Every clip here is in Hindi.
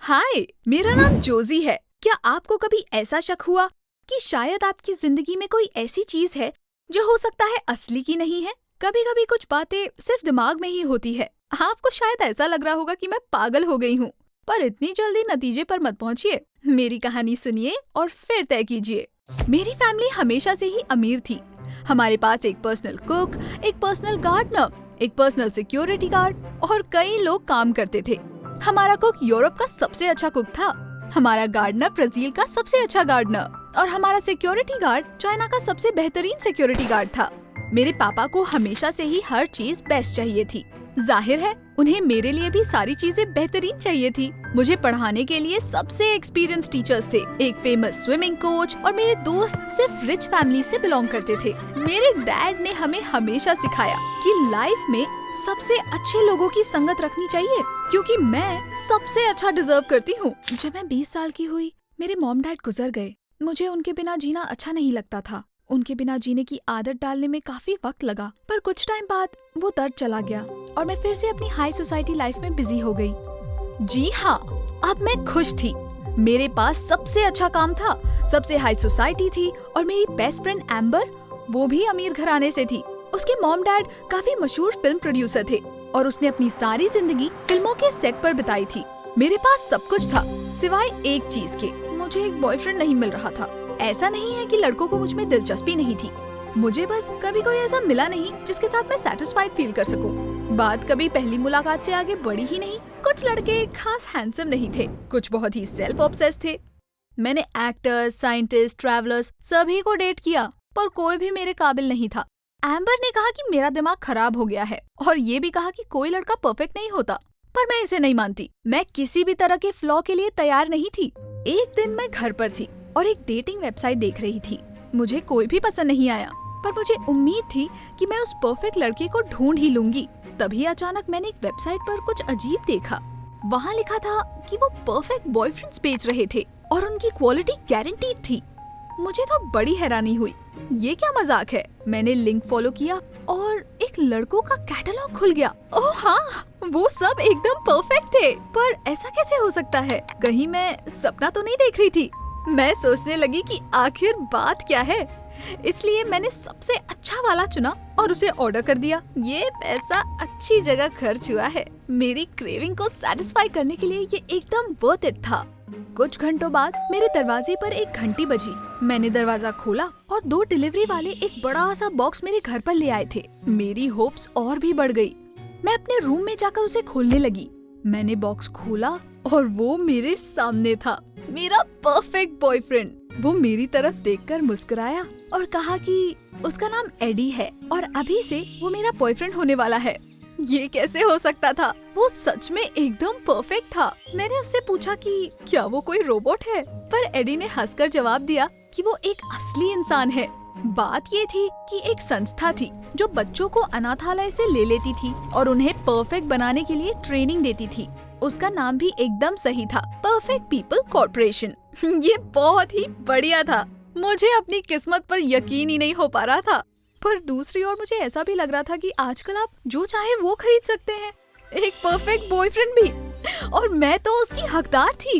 हाय, मेरा नाम जोजी है। क्या आपको कभी ऐसा शक हुआ कि शायद आपकी जिंदगी में कोई ऐसी चीज है जो हो सकता है असली की नहीं है? कभी कभी कुछ बातें सिर्फ दिमाग में ही होती है। आपको शायद ऐसा लग रहा होगा कि मैं पागल हो गई हूँ, पर इतनी जल्दी नतीजे पर मत पहुँचिए। मेरी कहानी सुनिए और फिर तय कीजिए। मेरी फैमिली हमेशा से ही अमीर थी। हमारे पास एक पर्सनल कुक, एक पर्सनल गार्डनर, एक पर्सनल सिक्योरिटी गार्ड और कई लोग काम करते थे। हमारा कुक यूरोप का सबसे अच्छा कुक था, हमारा गार्डनर ब्राजील का सबसे अच्छा गार्डनर और हमारा सिक्योरिटी गार्ड चाइना का सबसे बेहतरीन सिक्योरिटी गार्ड था। मेरे पापा को हमेशा से ही हर चीज बेस्ट चाहिए थी। जाहिर है उन्हें मेरे लिए भी सारी चीजें बेहतरीन चाहिए थी। मुझे पढ़ाने के लिए सबसे एक्सपीरियंस टीचर्स थे, एक फेमस स्विमिंग कोच और मेरे दोस्त सिर्फ रिच फैमिली से बिलोंग करते थे। मेरे डैड ने हमें हमेशा सिखाया कि लाइफ में सबसे अच्छे लोगों की संगत रखनी चाहिए, क्योंकि मैं सबसे अच्छा डिजर्व करती हूँ। जब मैं 20 साल की हुई, मेरे मॉम डैड गुजर गए। मुझे उनके बिना जीना अच्छा नहीं लगता था। उनके बिना जीने की आदत डालने में काफी वक्त लगा, पर कुछ टाइम बाद वो दर्द चला गया और मैं फिर से अपनी हाई सोसाइटी लाइफ में बिजी हो गई। जी हाँ, अब मैं खुश थी। मेरे पास सबसे अच्छा काम था, सबसे हाई सोसाइटी थी और मेरी बेस्ट फ्रेंड एम्बर, वो भी अमीर घराने से थी। उसके मॉम डैड काफी मशहूर फिल्म प्रोड्यूसर थे और उसने अपनी सारी जिंदगी फिल्मों के सेट पर बिताई थी। मेरे पास सब कुछ था सिवाय एक चीज के, मुझे एक बॉयफ्रेंड नहीं मिल रहा था। ऐसा नहीं है कि लड़कों को मुझ में दिलचस्पी नहीं थी, मुझे बस कभी कोई ऐसा मिला नहीं जिसके साथ मैं सैटिस्फाइड फील कर सकूं। बात कभी पहली मुलाकात से आगे बढ़ी ही नहीं। कुछ लड़के खास हैंडसम नहीं थे, कुछ बहुत ही सेल्फ ऑब्सेस्ड थे। मैंने एक्टर्स, साइंटिस्ट, ट्रैवलर्स सभी को डेट किया, पर कोई भी मेरे काबिल नहीं था। एम्बर ने कहा कि मेरा दिमाग खराब हो गया है और ये भी कहा कि कोई लड़का परफेक्ट नहीं होता, पर मैं इसे नहीं मानती। मैं किसी भी तरह के फ्लॉ के लिए तैयार नहीं थी। एक दिन मैं घर पर थी और एक डेटिंग वेबसाइट देख रही थी। मुझे कोई भी पसंद नहीं आया, पर मुझे उम्मीद थी कि मैं उस परफेक्ट लड़के को ढूंढ ही लूंगी। तभी अचानक मैंने एक वेबसाइट पर कुछ अजीब देखा। वहाँ लिखा था कि वो परफेक्ट बॉयफ्रेंड्स बेच रहे थे और उनकी क्वालिटी गारंटीड थी। मुझे तो बड़ी हैरानी हुई, ये क्या मजाक है। मैंने लिंक फॉलो किया और एक लड़कों का कैटलॉग खुल गया। ओह हाँ, वो सब एकदम परफेक्ट थे, पर ऐसा कैसे हो सकता है? कहीं मैं सपना तो नहीं देख रही थी? मैं सोचने लगी कि आखिर बात क्या है। इसलिए मैंने सबसे अच्छा वाला चुना और उसे ऑर्डर कर दिया। ये पैसा अच्छी जगह खर्च हुआ है। मेरी क्रेविंग को सैटिस्फाई करने के लिए ये एकदम वर्थ इट था। कुछ घंटों बाद मेरे दरवाजे पर एक घंटी बजी। मैंने दरवाजा खोला और 2 डिलीवरी वाले एक बड़ा सा बॉक्स मेरे घर पर ले आए थे। मेरी होप्स और भी बढ़ गई। मैं अपने रूम में जाकर उसे खोलने लगी। मैंने बॉक्स खोला और वो मेरे सामने था, मेरा परफेक्ट बॉयफ्रेंड। वो मेरी तरफ देखकर मुस्कुराया और कहा कि उसका नाम एडी है और अभी से वो मेरा बॉयफ्रेंड होने वाला है। ये कैसे हो सकता था? वो सच में एकदम परफेक्ट था। मैंने उससे पूछा कि क्या वो कोई रोबोट है, पर एडी ने हंसकर जवाब दिया कि वो एक असली इंसान है। बात ये थी कि एक संस्था थी जो बच्चों को अनाथालय से ले लेती थी और उन्हें परफेक्ट बनाने के लिए ट्रेनिंग देती थी। उसका नाम भी एकदम सही था, परफेक्ट पीपल कॉर्पोरेशन। ये बहुत ही बढ़िया था। मुझे अपनी किस्मत पर यकीन ही नहीं हो पा रहा था, पर दूसरी ओर मुझे ऐसा भी लग रहा था कि आजकल आप जो चाहे वो खरीद सकते हैं, एक परफेक्ट बॉयफ्रेंड भी, और मैं तो उसकी हकदार थी।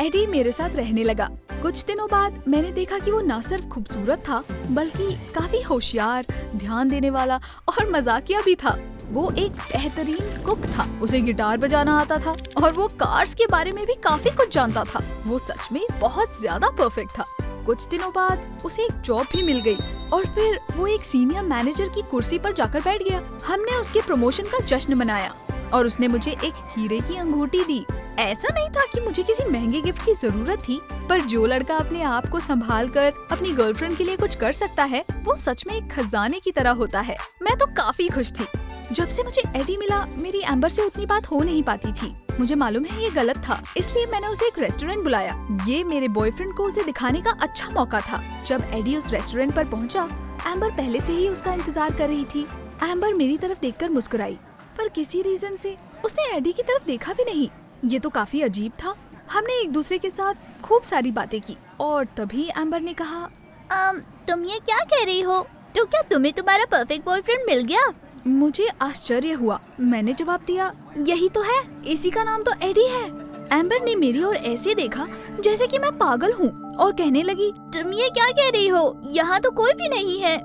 एडी मेरे साथ रहने लगा। कुछ दिनों बाद मैंने देखा कि वो न सिर्फ खूबसूरत था, बल्कि काफी होशियार, ध्यान देने वाला और मजाकिया भी था। वो एक बेहतरीन कुक था, उसे गिटार बजाना आता था और वो कार्स के बारे में भी काफी कुछ जानता था। वो सच में बहुत ज्यादा परफेक्ट था। कुछ दिनों बाद उसे एक जॉब भी मिल गई और फिर वो एक सीनियर मैनेजर की कुर्सी पर जाकर बैठ गया। हमने उसके प्रमोशन का जश्न मनाया और उसने मुझे एक हीरे की अंगूठी दी। ऐसा नहीं था कि मुझे किसी महंगे गिफ्ट की जरूरत थी, पर जो लड़का अपने आप को संभाल कर अपनी गर्लफ्रेंड के लिए कुछ कर सकता है, वो सच में एक खजाने की तरह होता है। मैं तो काफी खुश थी। जब से मुझे एडी मिला, मेरी एम्बर से उतनी बात हो नहीं पाती थी। मुझे मालूम है ये गलत था, इसलिए मैंने उसे एक रेस्टोरेंट बुलाया। ये मेरे बॉयफ्रेंड को उसे दिखाने का अच्छा मौका था। जब एडी उस रेस्टोरेंट पर पहुंचा, एम्बर पहले से ही उसका इंतजार कर रही थी। एम्बर मेरी तरफ देखकर मुस्कुराई, पर किसी रीजन से उसने एडी की तरफ देखा भी नहीं। ये तो काफी अजीब था। हमने एक दूसरे के साथ खूब सारी बातें की और तभी एम्बर ने कहा, तुम ये क्या कह रही हो? तो क्या तुम्हें तुम्हारा परफेक्ट बॉयफ्रेंड मिल गया? मुझे आश्चर्य हुआ। मैंने जवाब दिया, यही तो है, इसी का नाम तो एडी है। एम्बर ने मेरी ओर ऐसे देखा जैसे कि मैं पागल हूँ और कहने लगी, तुम ये क्या कह रही हो? यहाँ तो कोई भी नहीं है।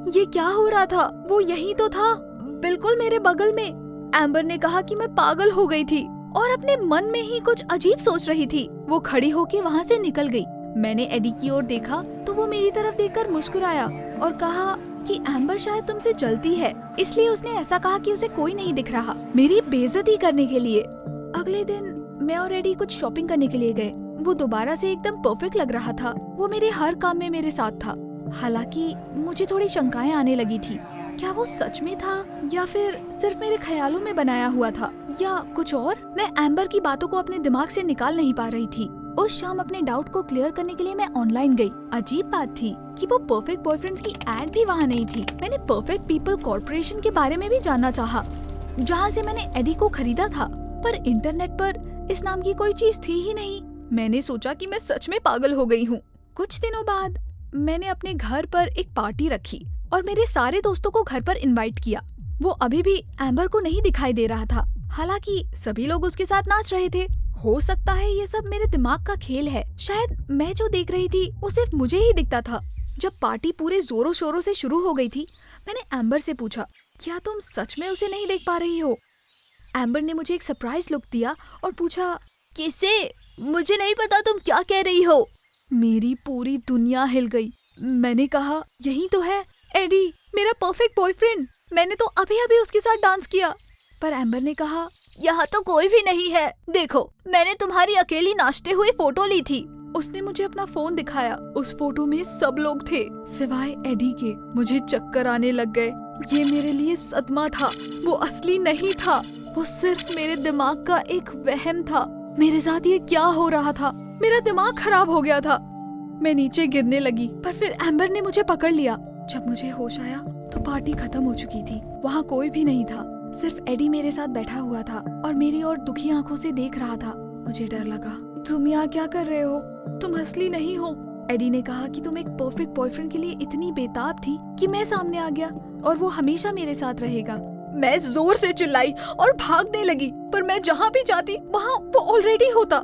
ये क्या हो रहा था? वो यही तो था, बिल्कुल मेरे बगल में। एम्बर ने कहा कि मैं पागल हो गई थी और अपने मन में ही कुछ अजीब सोच रही थी। वो खड़ी होके वहाँ से निकल गई। मैंने एडी की ओर देखा तो वो मेरी तरफ देखकर मुस्कुराया और कहा कि एम्बर शायद तुमसे जलती है, इसलिए उसने ऐसा कहा कि उसे कोई नहीं दिख रहा, मेरी बेइज्जती करने के लिए। अगले दिन मैं और एडी कुछ शॉपिंग करने के लिए गए। वो दोबारा से एकदम परफेक्ट लग रहा था। वो मेरे हर काम में मेरे साथ था। हालांकि मुझे थोड़ी शंकाएं आने लगी थी। क्या वो सच में था या फिर सिर्फ मेरे ख्यालों में बनाया हुआ था या कुछ और? मैं एम्बर की बातों को अपने दिमाग से निकाल नहीं पा रही थी। उस शाम अपने डाउट को क्लियर करने के लिए मैं ऑनलाइन गई। अजीब बात थी कि वो परफेक्ट बॉयफ्रेंड्स की एड भी वहाँ नहीं थी। मैंने परफेक्ट पीपल कॉर्पोरेशन के बारे में भी जानना चाहा, जहाँ से मैंने एडी को खरीदा था, पर इंटरनेट पर इस नाम की कोई चीज थी ही नहीं। मैंने सोचा कि मैं सच में पागल हो गई हूँ। कुछ दिनों बाद मैंने अपने घर पर एक पार्टी रखी और मेरे सारे दोस्तों को घर पर इनवाइट किया। वो अभी भी एम्बर को नहीं दिखाई दे रहा था, हालांकि सभी लोग उसके साथ नाच रहे थे। हो सकता है ये सब मेरे दिमाग का खेल है। शायद मैं जो देख रही थी वो सिर्फ मुझे ही दिखता था। जब पार्टी पूरे जोरों शोरों से शुरू हो गई थी, मैंने एम्बर से पूछा, क्या तुम सच में उसे नहीं देख पा रही हो? एम्बर ने मुझे एक सरप्राइज लुक दिया और पूछा, किसे? मुझे नहीं पता तुम क्या कह रही हो। मेरी पूरी दुनिया हिल गई। मैंने कहा, यही तो है एडी, मेरा परफेक्ट बॉयफ्रेंड। मैंने तो अभी अभी उसके साथ डांस किया। पर एम्बर ने कहा, यहाँ तो कोई भी नहीं है। देखो, मैंने तुम्हारी अकेली नाचते हुए फोटो ली थी। उसने मुझे अपना फोन दिखाया। उस फोटो में सब लोग थे सिवाय एडी के। मुझे चक्कर आने लग गए। ये मेरे लिए सदमा था। वो असली नहीं था, वो सिर्फ मेरे दिमाग का एक वहम था। मेरे साथ ये क्या हो रहा था? मेरा दिमाग खराब हो गया था। मैं नीचे गिरने लगी, पर फिर एम्बर ने मुझे पकड़ लिया। जब मुझे होश आया तो पार्टी खत्म हो चुकी थी। वहाँ कोई भी नहीं था, सिर्फ एडी मेरे साथ बैठा हुआ था और मेरी ओर दुखी आंखों से देख रहा था। मुझे डर लगा। तुम यहाँ क्या कर रहे हो? तुम असली नहीं हो। एडी ने कहा कि तुम एक परफेक्ट बॉयफ्रेंड के लिए इतनी बेताब थी कि मैं सामने आ गया और वो हमेशा मेरे साथ रहेगा। मैं जोर से चिल्लाई और भागने लगी, पर मैं जहाँ भी जाती वहाँ वो ऑलरेडी होता।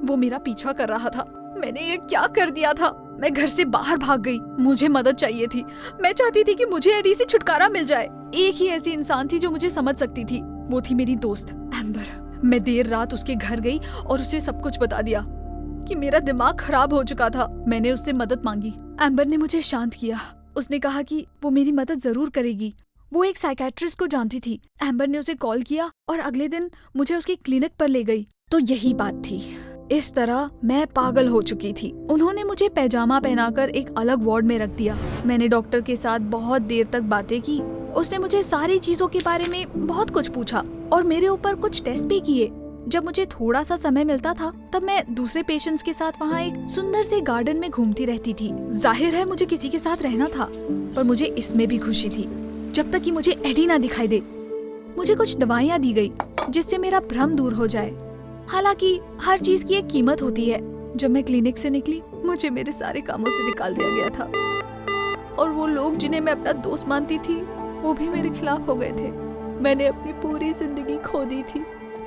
वो मेरा पीछा कर रहा था। मैंने ये क्या कर दिया था? मैं घर से बाहर भाग गई। मुझे मदद चाहिए थी। मैं चाहती थी कि मुझे एडी से छुटकारा मिल जाए। एक ही ऐसी इंसान थी जो मुझे समझ सकती थी, वो थी मेरी दोस्त एम्बर। मैं देर रात उसके घर गई और उसे सब कुछ बता दिया कि मेरा दिमाग खराब हो चुका था। मैंने उससे मदद मांगी। एम्बर ने मुझे शांत किया। उसने कहा कि वो मेरी मदद जरूर करेगी। वो एक साइकेट्रिस्ट को जानती थी। एम्बर ने उसे कॉल किया और अगले दिन मुझे उसके क्लिनिक पर ले गई। तो यही बात थी। इस तरह मैं पागल हो चुकी थी। उन्होंने मुझे पैजामा पहनाकर एक अलग वार्ड में रख दिया। मैंने डॉक्टर के साथ बहुत देर तक बातें की। उसने मुझे सारी चीजों के बारे में बहुत कुछ पूछा और मेरे ऊपर कुछ टेस्ट भी किए। जब मुझे थोड़ा सा समय मिलता था तब मैं दूसरे पेशेंट्स के साथ वहाँ एक सुंदर से गार्डन में घूमती रहती थी। जाहिर है मुझे किसी के साथ रहना था, पर मुझे इसमें भी खुशी थी जब तक कि मुझे एडी ना दिखाई दे। मुझे कुछ दवाइयाँ दी गई जिससे मेरा भ्रम दूर हो जाए। हालांकि हर चीज की एक कीमत होती है। जब मैं क्लिनिक से निकली, मुझे मेरे सारे कामों से निकाल दिया गया था और वो लोग जिन्हें मैं अपना दोस्त मानती थी, वो भी मेरे खिलाफ हो गए थे। मैंने अपनी पूरी जिंदगी खो दी थी।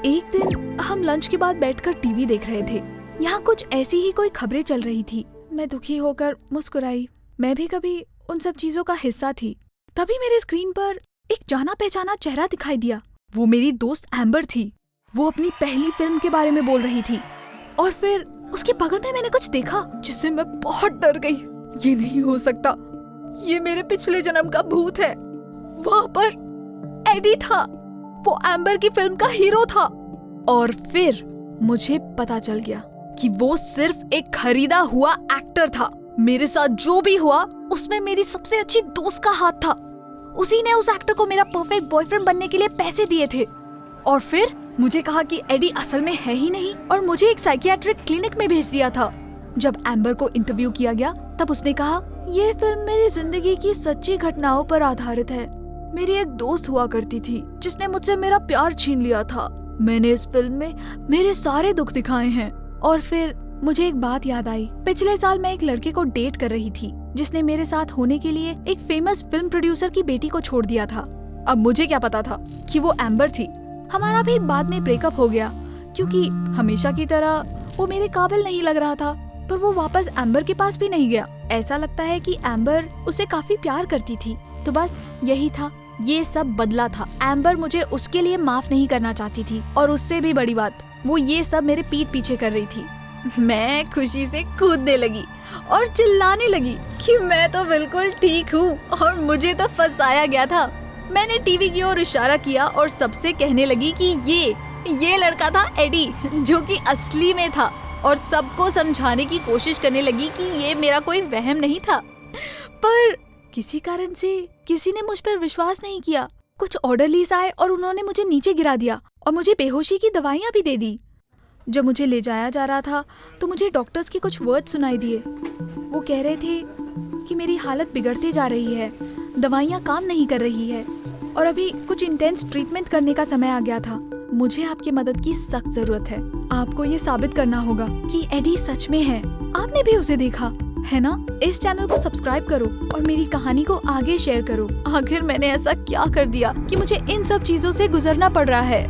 एक दिन हम लंच के बाद बैठकर टीवी देख रहे थे। यहाँ कुछ ऐसी ही कोई खबरें चल रही थी। मैं दुखी होकर मुस्कुराई। मैं भी कभी उन सब चीजों का हिस्सा थी। तभी मेरे स्क्रीन पर एक जाना पहचाना चेहरा दिखाई दिया। वो मेरी दोस्त एम्बर थी। वो अपनी पहली फिल्म के बारे में बोल रही थी और फिर उसके बगल में मैंने कुछ देखा जिससे मैं बहुत डर गई। ये नहीं हो सकता, ये मेरे पिछले जन्म का भूत है। वहाँ पर एडी था, वो एम्बर की फिल्म का हीरो था। और फिर मुझे पता चल गया कि वो सिर्फ एक खरीदा हुआ एक्टर था। मेरे साथ जो भी हुआ उसमें मेरी सबसे अच्छी दोस्त का हाथ था। उसी ने उस एक्टर को मेरा परफेक्ट बॉयफ्रेंड बनने के लिए पैसे दिए थे और फिर मुझे कहा कि एडी असल में है ही नहीं और मुझे एक साइकियाट्रिक क्लिनिक में भेज दिया था। जब एम्बर को इंटरव्यू किया गया तब उसने कहा, ये फिल्म मेरी जिंदगी की सच्ची घटनाओं पर आधारित है। मेरी एक दोस्त हुआ करती थी जिसने मुझसे मेरा प्यार छीन लिया था। मैंने इस फिल्म में मेरे सारे दुख दिखाए हैं। और फिर मुझे एक बात याद आई। पिछले साल मैं एक लड़के को डेट कर रही थी जिसने मेरे साथ होने के लिए एक फेमस फिल्म प्रोड्यूसर की बेटी को छोड़ दिया था। अब मुझे क्या पता था कि वो एम्बर थी। हमारा भी बाद में ब्रेकअप हो गया क्योंकि हमेशा की तरह वो मेरे काबिल नहीं लग रहा था। पर वो वापस एम्बर के पास भी नहीं गया। ऐसा लगता है कि एम्बर उसे काफी प्यार करती थी। तो बस यही था, ये सब बदला था। एम्बर मुझे उसके लिए माफ नहीं करना चाहती थी, और उससे भी बड़ी बात, वो ये सब मेरे पीठ पीछे कर रही थी। मैं खुशी से कूदने लगी और चिल्लाने लगी कि मैं तो बिल्कुल ठीक हूँ और मुझे तो फंसाया गया था। मैंने टीवी की ओर इशारा किया और सबसे कहने लगी कि ये लड़का था एडी, जो कि असली में था, और सबको समझाने की कोशिश करने लगी कि ये मेरा कोई वहम नहीं था। पर किसी कारण से किसी ने मुझ पर विश्वास नहीं किया। कुछ ऑर्डरलीज आए और उन्होंने मुझे नीचे गिरा दिया और मुझे बेहोशी की दवाइयाँ भी दे दी। जब मुझे ले जाया जा रहा था तो मुझे डॉक्टर्स के कुछ वर्ड सुनाई दिए। वो कह रहे थे कि मेरी हालत बिगड़ती जा रही है, दवाइयाँ काम नहीं कर रही है और अभी कुछ इंटेंस ट्रीटमेंट करने का समय आ गया था। मुझे आपकी मदद की सख्त जरूरत है। आपको ये साबित करना होगा कि एडी सच में है। आपने भी उसे देखा है ना? इस चैनल को सब्सक्राइब करो और मेरी कहानी को आगे शेयर करो। आखिर मैंने ऐसा क्या कर दिया कि मुझे इन सब चीजों से गुजरना पड़ रहा है?